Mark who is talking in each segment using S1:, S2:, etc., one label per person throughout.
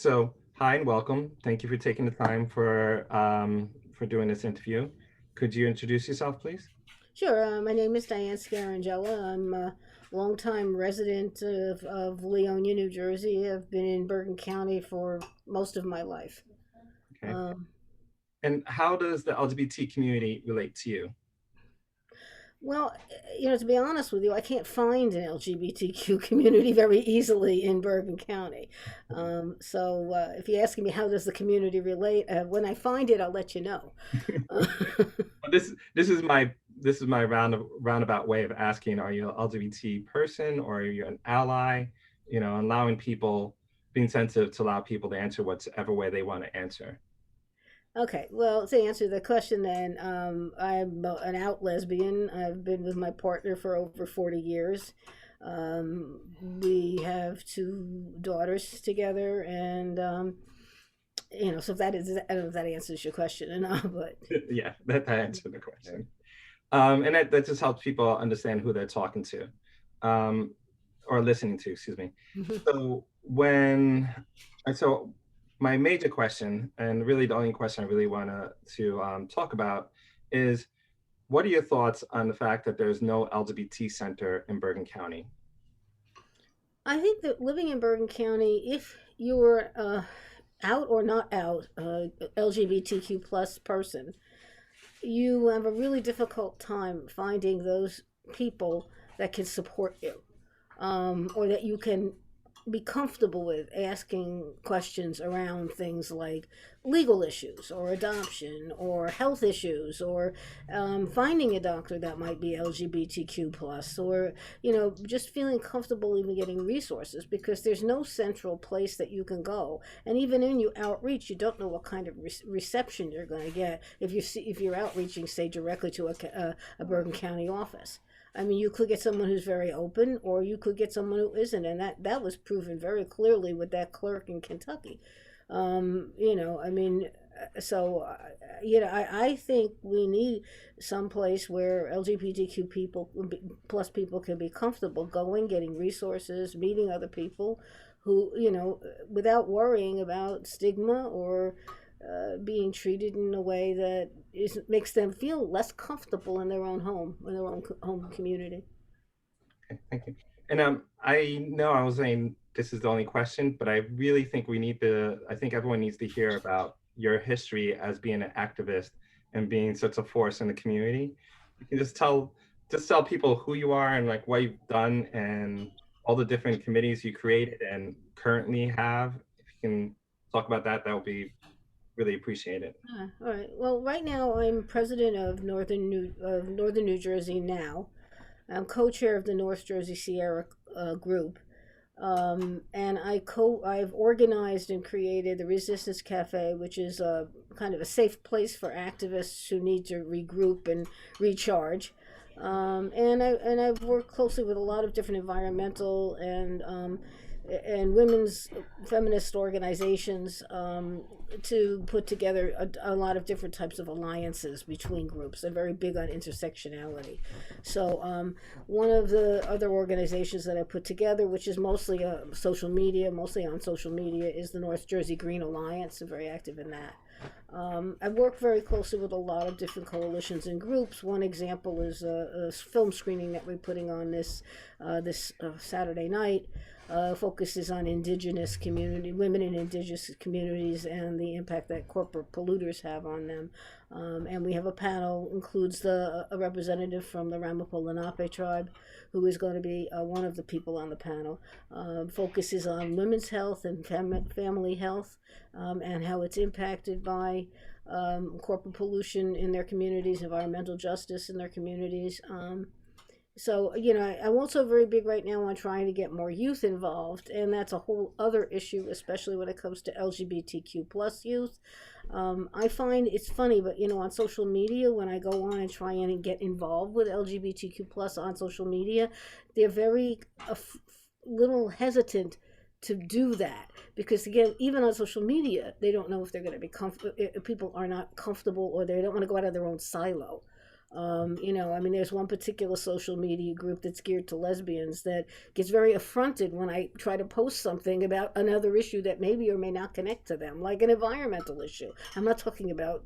S1: So, hi and welcome. Thank you for taking the time for doing this interview. Could you introduce yourself, please?
S2: Sure. My name is Diane S. I'm a longtime resident of Leonia, New Jersey. I've been in Bergen County for most of my life.
S1: Okay.
S2: Um,
S1: And how does the LGBT community relate to you?
S2: well, to be honest with you, I can't find an LGBTQ community very easily in Bergen County. So if you're asking me how does the community relate, when I find it, I'll let you know.
S1: Well, this is my roundabout way of asking: Are you an LGBT person, or are you an ally? Allowing people, being sensitive to allow people to answer whatever way they want to answer.
S2: Okay, well, to answer the question, then, I'm an out lesbian. I've been with my partner for over 40 years. We have two daughters together, and, so if that is, I don't know if that answers your question or not, but
S1: Yeah, that answered the question. And that just helps people understand who they're talking to, um, or listening to, excuse me. So so my major question, and really the only question I really want to talk about, is what are your thoughts on the fact that there's no LGBT center in Bergen County?
S2: I think that living in Bergen County, if you're out or not out, LGBTQ plus person, you have a really difficult time finding those people that can support you, or that you can be comfortable with asking questions around things like legal issues or adoption or health issues or finding a doctor that might be LGBTQ plus, or just feeling comfortable even getting resources, because there's no central place that you can go, and even in your outreach you don't know what kind of reception you're going to get if you're outreaching, say, directly to a Bergen County office. I mean, you could get someone who's very open, or you could get someone who isn't, and that was proven very clearly with that clerk in Kentucky. I mean, I think we need some place where LGBTQ people plus people can be comfortable going, getting resources, meeting other people who, without worrying about stigma or being treated in a way that makes them feel less comfortable in their own home, in their own home community.
S1: Okay, thank you. And I know I was saying this is the only question, but I really think I think everyone needs to hear about your history as being an activist and being such a force in the community. You can just tell people who you are and like what you've done and all the different committees you created and currently have. If you can talk about that, that would be really appreciated.
S2: All right. Well, right now I'm president of Northern New Jersey now. I'm co-chair of the North Jersey Sierra group. And I've organized and created the Resistance Cafe, which is a kind of a safe place for activists who need to regroup and recharge. I've worked closely with a lot of different environmental and women's feminist organizations, to put together a lot of different types of alliances between groups. They're very big on intersectionality. So one of the other organizations that I put together, which is mostly mostly on social media, is the North Jersey Green Alliance. I'm very active in that. I've worked very closely with a lot of different coalitions and groups. One example is a film screening that we're putting on this Saturday night. Focuses on women in indigenous communities, and the impact that corporate polluters have on them. And we have a panel, includes a representative from the Ramapo Lenape tribe, who is going to be one of the people on the panel. Focuses on women's health and family health, and how it's impacted by corporate pollution in their communities, environmental justice in their communities. I'm also very big right now on trying to get more youth involved, and that's a whole other issue, especially when it comes to LGBTQ plus youth. I find it's funny, but on social media, when I go on and try and get involved with LGBTQ plus on social media, they're very little hesitant to do that, because again, even on social media, they don't know if they're going to be comfortable. People are not comfortable, or they don't want to go out of their own silo. I mean, there's one particular social media group that's geared to lesbians that gets very affronted when I try to post something about another issue that maybe or may not connect to them, like an environmental issue. I'm not talking about,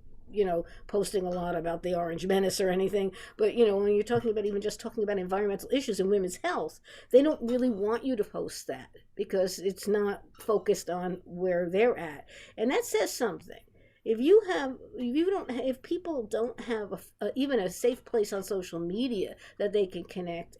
S2: posting a lot about the Orange Menace or anything, but, when you're talking about even just talking about environmental issues and women's health, they don't really want you to post that because it's not focused on where they're at. And that says something. If people don't have even a safe place on social media that they can connect,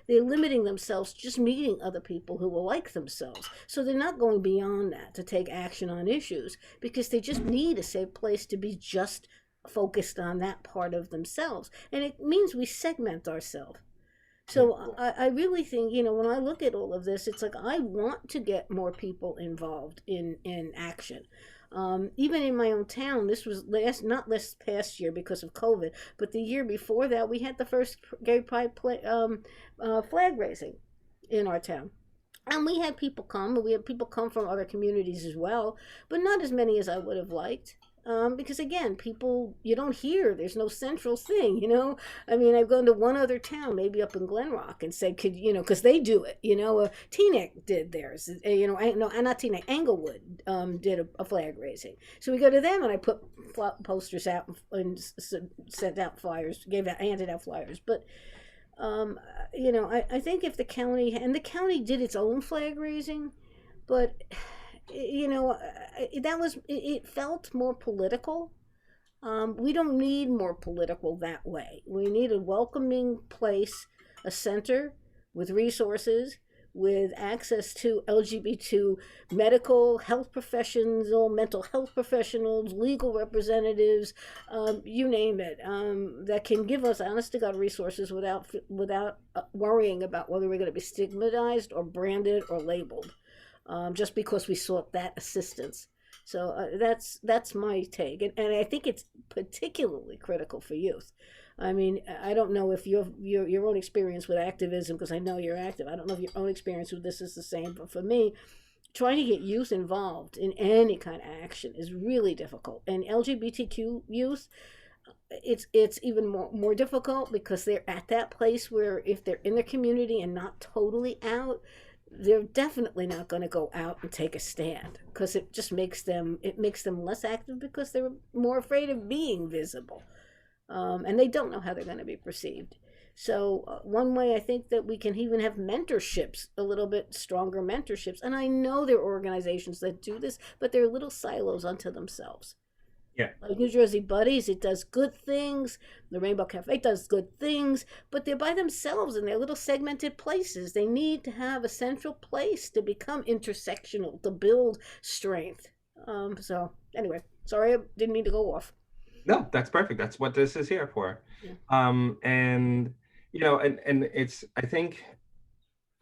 S2: they're limiting themselves just meeting other people who will like themselves, so they're not going beyond that to take action on issues because they just need a safe place to be just focused on that part of themselves, and it means we segment ourselves.
S1: Yeah.
S2: So I really think, when I look at all of this, it's like I want to get more people involved in action. Even in my own town, this was not last past year because of COVID, but the year before that, we had the first gay pride flag raising in our town. And we had people come, but we had people come from other communities as well, but not as many as I would have liked. Because again, people, you don't hear, there's no central thing. I mean, I've gone to one other town, maybe up in Glen Rock, and said, because they do it, Teaneck did theirs, no, not Teaneck, Englewood did a flag raising. So we go to them, and I put posters out and sent out flyers, handed out flyers. But I think if the county did its own flag raising, but it felt more political. We don't need more political that way. We need a welcoming place, a center with resources, with access to LGBT medical health professions, or mental health professionals, legal representatives, you name it, that can give us honest to God resources without worrying about whether we're going to be stigmatized or branded or labeled, just because we sought that assistance. So that's my take, and I think it's particularly critical for youth. I mean, I don't know if your own experience with activism, because I know you're active. I don't know if your own experience with this is the same, but for me, trying to get youth involved in any kind of action is really difficult. And LGBTQ youth, it's even more difficult because they're at that place where if they're in their community and not totally out, they're definitely not going to go out and take a stand because it makes them less active because they're more afraid of being visible, and they don't know how they're going to be perceived. So one way I think that we can even have mentorships, a little bit stronger mentorships, and I know there are organizations that do this, but they're little silos unto themselves.
S1: Yeah.
S2: Like New Jersey Buddies, it does good things. The Rainbow Cafe does good things, but they're by themselves in their little segmented places. They need to have a central place to become intersectional, to build strength. So anyway, sorry, I didn't mean to go off.
S1: No, that's perfect. That's what this is here for.
S2: Yeah.
S1: And and it's, I think,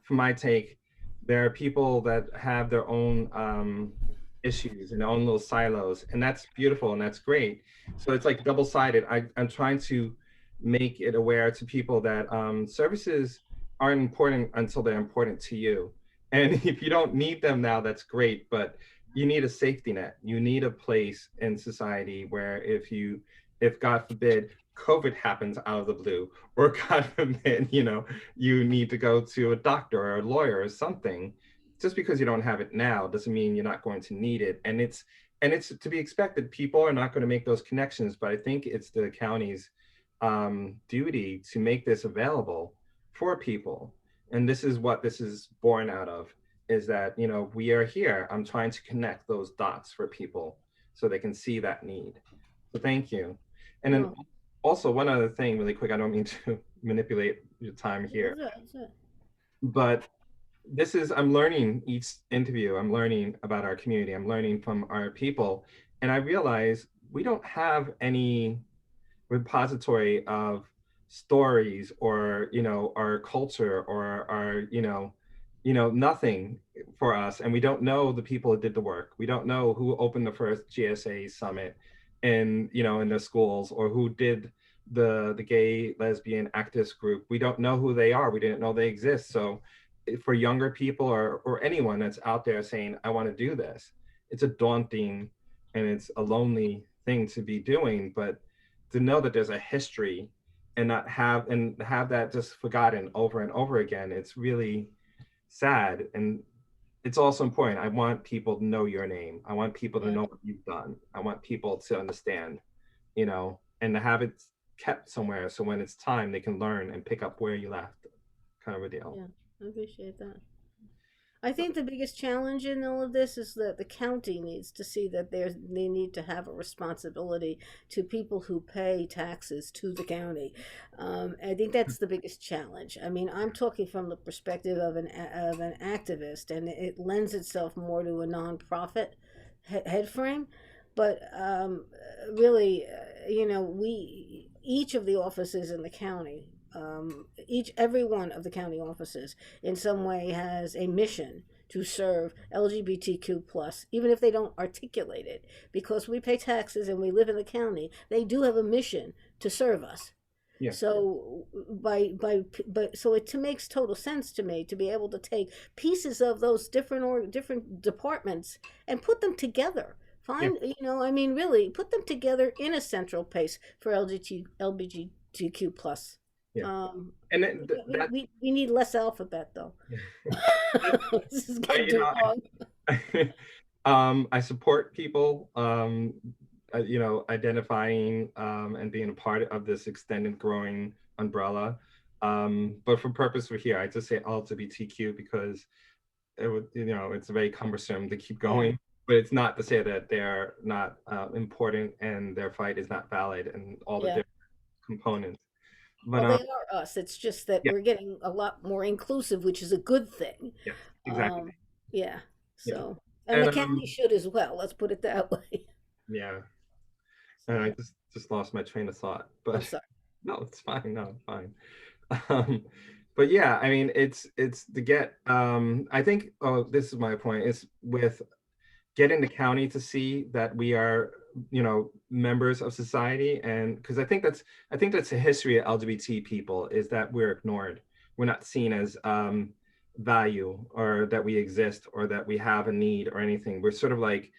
S1: from my take, there are people that have their own issues and their own little silos, and that's beautiful and that's great. So it's like double-sided. I'm trying to make it aware to people that services aren't important until they're important to you. And if you don't need them now, that's great, but you need a safety net. You need a place in society where if God forbid, COVID happens out of the blue, or God forbid, you need to go to a doctor or a lawyer or something, just because you don't have it now doesn't mean you're not going to need it. And it's to be expected. People are not going to make those connections, but I think it's the county's duty to make this available for people. And this is what this is born out of, is that, we are here. I'm trying to connect those dots for people so they can see that need. So thank you. And then
S2: No,
S1: also one other thing really quick, I don't mean to manipulate your time here,
S2: that's it.
S1: but I'm learning each interview. I'm learning about our community. I'm learning from our people. And I realize we don't have any repository of stories, or our culture, or our nothing for us. And we don't know the people who did the work. We don't know who opened the first GSA summit in the schools, or who did the gay lesbian activist group. We don't know who they are. We didn't know they exist. So for younger people, or anyone that's out there saying, I want to do this, it's a daunting and it's a lonely thing to be doing. But to know that there's a history and not have that just forgotten over and over again. It's really sad. And it's also important. I want people to know your name. I want people to
S2: Yeah,
S1: know what you've done. I want people to understand, and to have it kept somewhere so when it's time they can learn and pick up where you left, kind of a deal.
S2: yeah, I appreciate that. I think the biggest challenge in all of this is that the county needs to see that they need to have a responsibility to people who pay taxes to the county. I think that's the biggest challenge. I mean, I'm talking from the perspective of an activist, and it lends itself more to a nonprofit head frame. But really, we each of the offices in the county, every one of the county offices in some way has a mission to serve LGBTQ plus, even if they don't articulate it, because we pay taxes and we live in the county. They do have a mission to serve us.
S1: Yeah.
S2: So so it makes total sense to me to be able to take pieces of those different departments and put them together.
S1: Yeah.
S2: Find, I mean, really put them together in a central place for LGBTQ plus.
S1: Yeah.
S2: Um,
S1: And then that,
S2: we need less alphabet though.
S1: that
S2: This is
S1: I,
S2: getting too long.
S1: I support people, identifying and being a part of this extended growing umbrella. But for purpose of here, I just say LGBTQ because it would, it's very cumbersome to keep
S2: Yeah,
S1: going. But it's not to say that they're not important and their fight is not valid and all the
S2: yeah.
S1: different components. But
S2: Well, they are us. It's just that
S1: yeah,
S2: we're getting a lot more inclusive, which is a good thing.
S1: yes, exactly.
S2: Um, yeah.
S1: Yeah.
S2: So, and
S1: And
S2: the county should as well. Let's put it that way.
S1: yeah. And I
S2: So,
S1: just lost my train of thought.
S2: I'm
S1: But
S2: sorry.
S1: no, it's fine. No, it's fine. Um, but yeah, I mean, it's to get. I think. Oh, this is my point. Is with getting the county to see that we are, members of society, and because I think that's the history of LGBT people is that we're ignored. We're not seen as value or that we exist or that we have a need or anything. We're sort of like,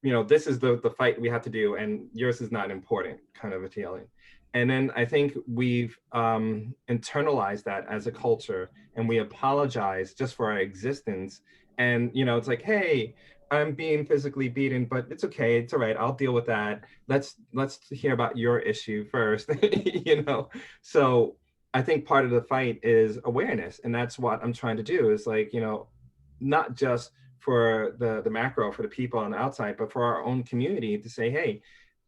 S1: this is the fight we have to do, and yours is not important, kind of a feeling. And then I think we've internalized that as a culture, and we apologize just for our existence. And it's like, hey, I'm being physically beaten, but it's okay, it's all right, I'll deal with that. Let's hear about your issue first, So I think part of the fight is awareness, and that's what I'm trying to do. Is like, not just for the macro for the people on the outside, but for our own community to say, hey,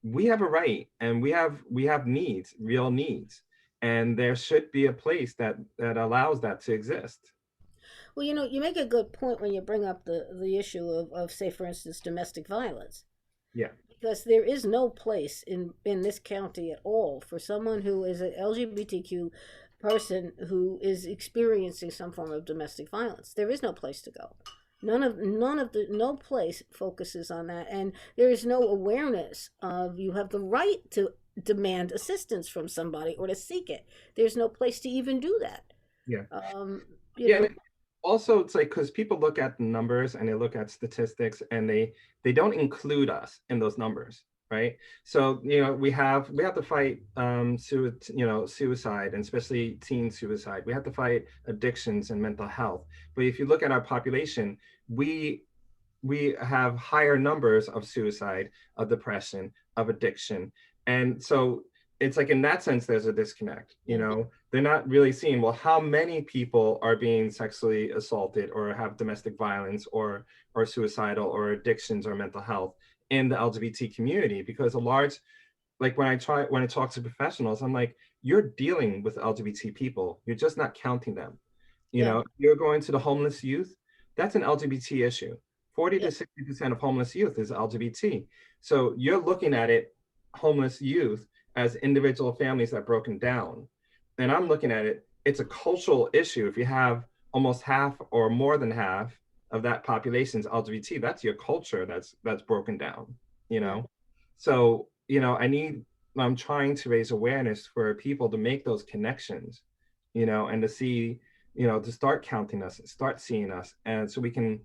S1: we have a right and we have needs, real needs, and there should be a place that allows that to exist.
S2: Well, you make a good point when you bring up the issue of, say, for instance, domestic violence,
S1: Yeah,
S2: because there is no place in this county at all for someone who is an LGBTQ person who is experiencing some form of domestic violence. There is no place to go. No place focuses on that, and there is no awareness of you have the right to demand assistance from somebody or to seek it. There's no place to even do that.
S1: yeah,
S2: Um, you
S1: yeah.
S2: know,
S1: Also, it's like because people look at the numbers and they look at statistics and they don't include us in those numbers, right? So we have to fight suicide, and especially teen suicide. We have to fight addictions and mental health. But if you look at our population, we we have higher numbers of suicide, of depression, of addiction. And so it's like in that sense, there's a disconnect.
S2: yeah,
S1: They're not really seeing, well, how many people are being sexually assaulted or have domestic violence or suicidal or addictions or mental health in the LGBT community, because a large, like when I talk to professionals, I'm like, you're dealing with LGBT people. You're just not counting them.
S2: yeah,
S1: You're going to the homeless youth, that's an LGBT issue. 40
S2: yeah,
S1: to 60% of homeless youth is LGBT. So you're looking at it, homeless youth, as individual families that are broken down. And I'm looking at it, it's a cultural issue. If you have almost half or more than half of that population is LGBT, that's your culture that's broken down, you
S2: yeah.
S1: know? So, I'm trying to raise awareness for people to make those connections, and to see, to start counting us, start seeing us, and so we can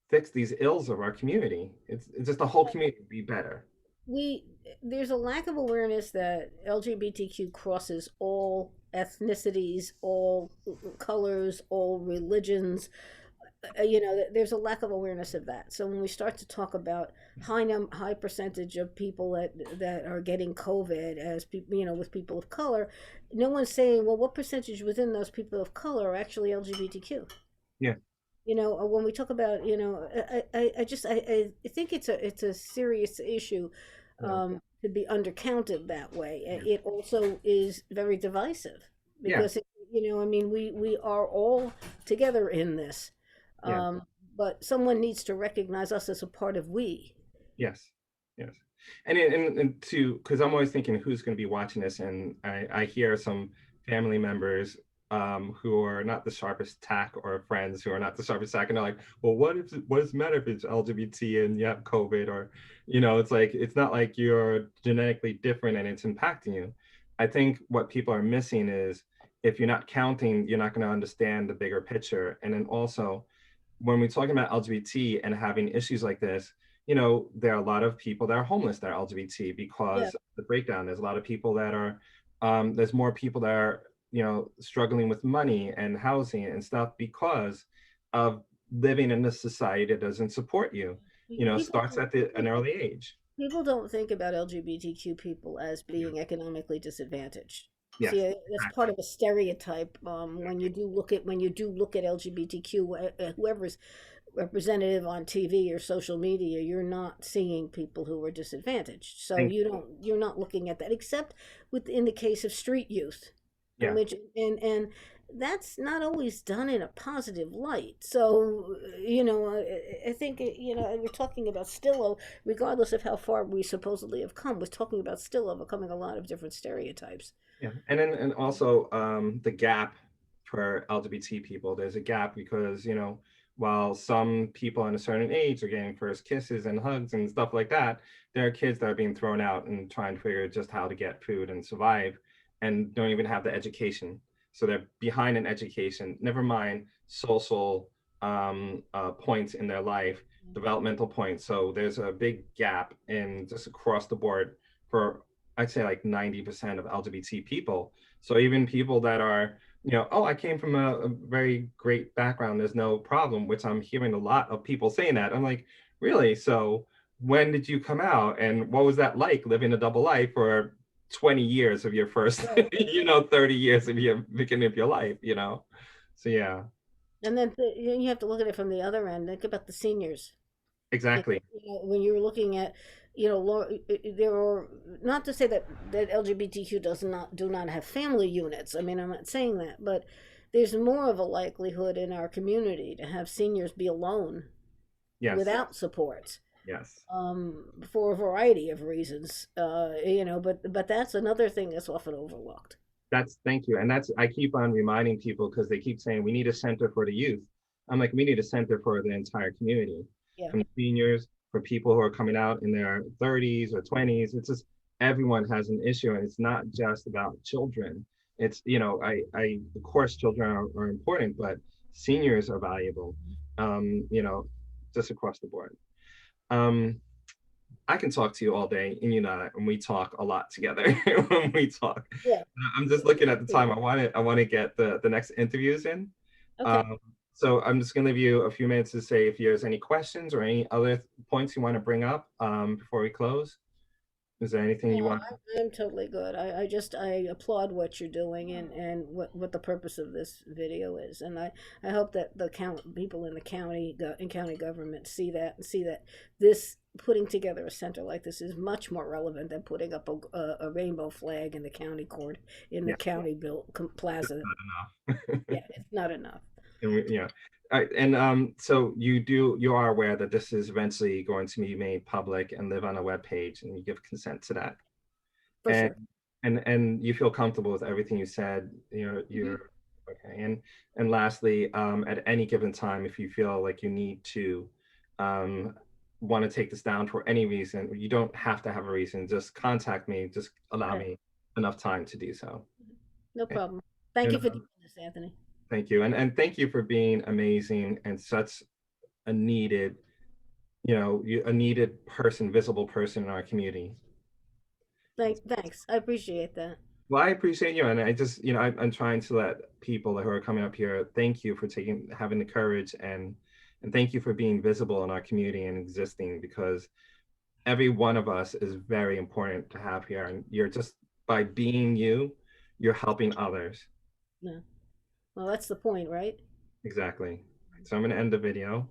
S1: fix these ills of our community. It's just the whole community be better.
S2: we there's a lack of awareness that LGBTQ crosses all ethnicities, all colors, all religions. There's a lack of awareness of that. So when we start to talk about high percentage of people that are getting COVID as people, with people of color, no one's saying, well, what percentage within those people of color are actually LGBTQ?
S1: Yeah,
S2: When we talk about, I think it's a serious issue,
S1: yeah,
S2: to be undercounted that way.
S1: yeah,
S2: It also is very divisive
S1: yeah,
S2: because, I mean, we are all together in this,
S1: yeah.
S2: um, but someone needs to recognize us as a part of we.
S1: Yes, yes. And to because I'm always thinking who's going to be watching this, and I hear some family members who are not the sharpest tack, or friends who are not the sharpest tack, and they're like, well, what does it matter if it's LGBT and you have COVID, or it's like it's not like you're genetically different and it's impacting you. I think what people are missing is if you're not counting, you're not going to understand the bigger picture, and then also when we're talking about LGBT and having issues like this, there are a lot of people that are homeless that are LGBT
S2: Yeah.
S1: because of the breakdown. There's a lot of people that are, there's more people that are, struggling with money and housing and stuff because of living in a society that doesn't support you.
S2: People
S1: Starts at an early age.
S2: People don't think about LGBTQ people as being economically disadvantaged. See,
S1: Yes,
S2: that's part
S1: exactly.
S2: of a stereotype. When you do look at LGBTQ, whoever's representative on TV or social media, you're not seeing people who are disadvantaged. So
S1: Thank
S2: you're not looking at that, except within the case of street youth, in
S1: Yeah,
S2: which and that's not always done in a positive light. So I think we're talking about still, regardless of how far we supposedly have come, we're talking about still overcoming a lot of different stereotypes.
S1: yeah, and also the gap for LGBT people. There's a gap because while some people in a certain age are getting first kisses and hugs and stuff like that, there are kids that are being thrown out and trying to figure just how to get food and survive, and don't even have the education. So they're behind in education. Never mind social points in their life, developmental points. So there's a big gap in just across the board for I'd say like 90% of LGBT people. So even people that are, oh, I came from a very great background, there's no problem, which I'm hearing a lot of people saying that. I'm like, really? So when did you come out? And what was that like living a double life for 20 years of your first,
S2: Right.
S1: 30 years of your beginning of your life? So yeah,
S2: And then you have to look at it from the other end. Think about the seniors.
S1: exactly.
S2: When you're looking at, there are, not to say that LGBTQ do not have family units. I mean, I'm not saying that, but there's more of a likelihood in our community to have seniors be alone
S1: Yes,
S2: without support,
S1: yes.
S2: for a variety of reasons. But that's another thing that's often overlooked.
S1: That's Thank you. And I keep on reminding people because they keep saying we need a center for the youth. I'm like, we need a center for the entire community,
S2: Yeah.
S1: from seniors, for people who are coming out in their 30s or 20s. It's just everyone has an issue, and it's not just about children. It's, of course, children are important, but seniors are valuable, just across the board. Um, I can talk to you all day, and and we talk a lot together when we talk.
S2: Yeah.
S1: I'm just looking at the time. I want to get the next interviews in.
S2: Okay.
S1: Um, so I'm just going to give you a few minutes to say if there's any questions or any other points you want to bring up before we close. Is there anything you
S2: No,
S1: want?
S2: I'm totally good. I applaud what you're doing and what the purpose of this video is. And I hope that the people in the in county government see that, and see that this putting together a center like this is much more relevant than putting up a rainbow flag in the county court, in the
S1: Yeah,
S2: county plaza.
S1: not enough.
S2: Yeah, it's not enough.
S1: Yeah. All right, and so you are aware that this is eventually going to be made public and live on a web page, and you give consent to that.
S2: For
S1: and
S2: sure.
S1: and you feel comfortable with everything you said.
S2: Hmm.
S1: You're okay. And lastly, at any given time, if you feel like you need to um want to take this down for any reason, you don't have to have a reason, just contact me, just allow
S2: Okay.
S1: me enough time to do so.
S2: No
S1: Okay.
S2: problem. Thank
S1: And
S2: you for doing this, Anthony.
S1: thank you, and thank you for being amazing and such a needed a needed person, visible person in our community.
S2: Thanks. I appreciate that.
S1: Well, I appreciate you, and I just, I'm trying to let people who are coming up here thank you for having the courage, and thank you for being visible in our community and existing, because every one of us is very important to have here, and you're just by being you, you're helping others.
S2: Yeah. Well, that's the point, right?
S1: Exactly. So I'm going to end the video.